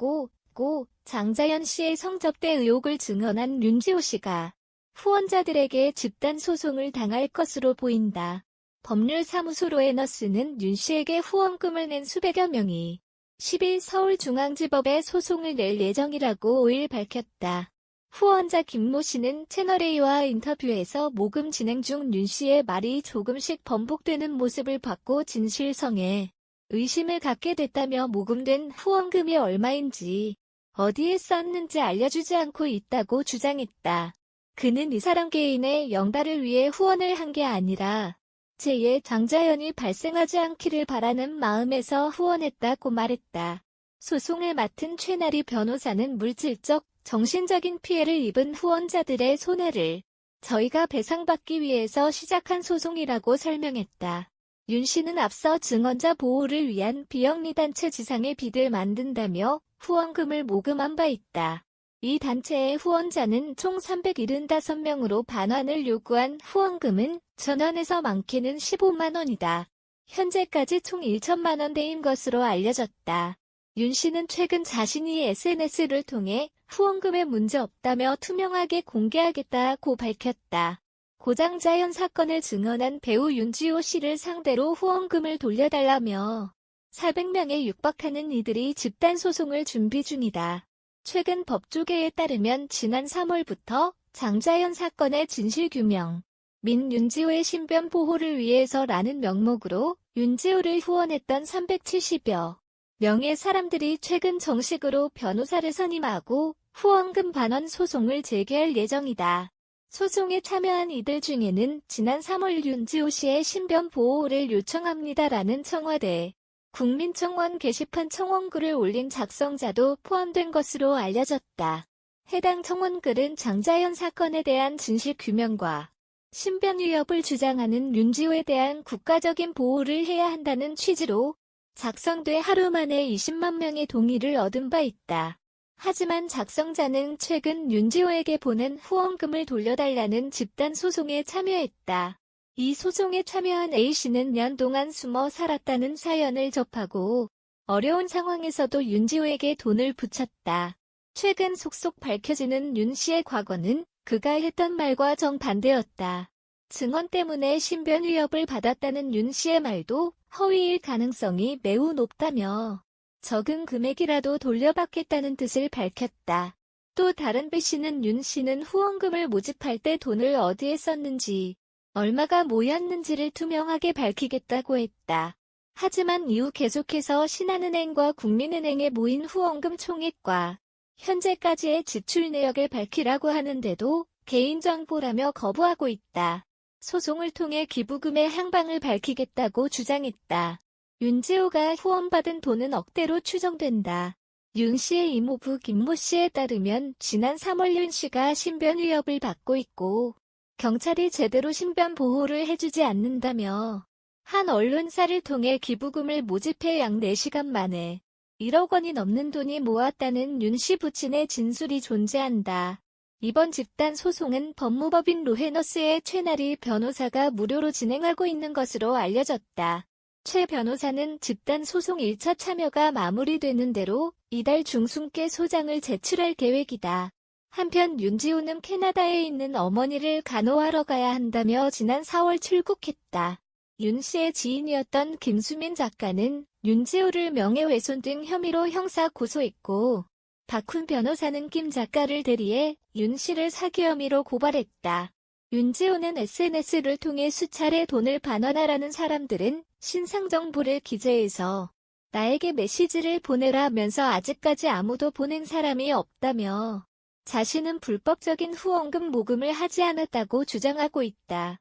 하고 있고 장자연 씨의 성접대 의혹을 증언한 윤지호 씨가 후원자들에게 집단 소송을 당할 것으로 보인다. 법률사무소로 너스는 윤 씨에게 후원금을 낸 수백여 명이 10일 서울중앙지법에 소송을 낼 예정이라고 5일 밝혔다. 후원자 김모 씨는 채널A와 인터뷰에서 모금 진행 중 윤 씨의 말이 조금씩 번복되는 모습을 봤고 진실성에 의심을 갖게 됐다며 모금된 후원금이 얼마인지 어디에 썼는지 알려주지 않고 있다고 주장했다. 그는 이 사람 개인의 영달을 위해 후원을 한 게 아니라 제2의 장자연이 발생하지 않기를 바라는 마음에서 후원했다고 말했다. 소송을 맡은 최나리 변호사는 물질적, 정신적인 피해를 입은 후원자들의 손해를 저희가 배상받기 위해서 시작한 소송이라고 설명했다. 윤 씨는 앞서 증언자 보호를 위한 비영리단체 지상의 빚을 만든다며 후원금을 모금한 바 있다. 이 단체의 후원자는 총 375명으로 반환을 요구한 후원금은 전원에서 많게는 15만 원이다. 현재까지 총 1천만 원대인 것으로 알려졌다. 윤 씨는 최근 자신이 SNS를 통해 후원금에 문제 없다며 투명하게 공개하겠다고 밝혔다. 고장자연 사건을 증언한 배우 윤지호 씨를 상대로 후원금을 돌려달라며 400명에 육박하는 이들이 집단소송을 준비 중이다. 최근 법조계에 따르면 지난 3월부터 장자연 사건의 진실규명 민 윤지호의 신변 보호를 위해서라는 명목으로 윤지호를 후원했던 370여 명의 사람들이 최근 정식으로 변호사를 선임하고 후원금 반환 소송을 제기할 예정이다. 소송에 참여한 이들 중에는 지난 3월 윤지호 씨의 신변 보호를 요청합니다라는 청와대 국민청원 게시판 청원글을 올린 작성자도 포함된 것으로 알려졌다. 해당 청원글은 장자연 사건에 대한 진실규명과 신변 위협을 주장하는 윤지호에 대한 국가적인 보호를 해야 한다는 취지로 작성돼 하루 만에 20만 명의 동의를 얻은 바 있다. 하지만 작성자는 최근 윤지호에게 보낸 후원금을 돌려달라는 집단 소송에 참여했다. 이 소송에 참여한 A씨는 년 동안 숨어 살았다는 사연을 접하고 어려운 상황에서도 윤지호에게 돈을 붙였다. 최근 속속 밝혀지는 윤 씨의 과거는 그가 했던 말과 정반대였다. 증언 때문에 신변 위협을 받았다는 윤 씨의 말도 허위일 가능성이 매우 높다며 적은 금액이라도 돌려받겠다는 뜻을 밝혔다. 또 다른 B씨는 윤 씨는 후원금을 모집할 때 돈을 어디에 썼는지 얼마가 모였는지를 투명하게 밝히겠다고 했다. 하지만 이후 계속해서 신한은행과 국민은행에 모인 후원금 총액과 현재까지의 지출 내역을 밝히라고 하는데도 개인정보라며 거부하고 있다. 소송을 통해 기부금의 향방을 밝히겠다고 주장했다. 윤지호가 후원받은 돈은 억대로 추정된다. 윤 씨의 이모부 김모 씨에 따르면 지난 3월 윤 씨가 신변 위협을 받고 있고 경찰이 제대로 신변 보호를 해주지 않는다며 한 언론사를 통해 기부금을 모집해 약 4시간 만에 1억 원이 넘는 돈이 모았다는 윤 씨 부친의 진술이 존재한다. 이번 집단 소송은 법무법인 로헤너스의 최나리 변호사가 무료로 진행하고 있는 것으로 알려졌다. 최 변호사는 집단 소송 1차 참여가 마무리되는 대로 이달 중순께 소장을 제출할 계획이다. 한편 윤지호는 캐나다에 있는 어머니를 간호하러 가야 한다며 지난 4월 출국했다. 윤 씨의 지인이었던 김수민 작가는 윤지호를 명예훼손 등 혐의로 형사 고소했고 박훈 변호사는 김 작가를 대리해 윤 씨를 사기 혐의로 고발했다. 윤지호는 SNS를 통해 수차례 돈을 반환하라는 사람들은 신상정보를 기재해서 나에게 메시지를 보내라면서 아직까지 아무도 보낸 사람이 없다며 자신은 불법적인 후원금 모금을 하지 않았다고 주장하고 있다.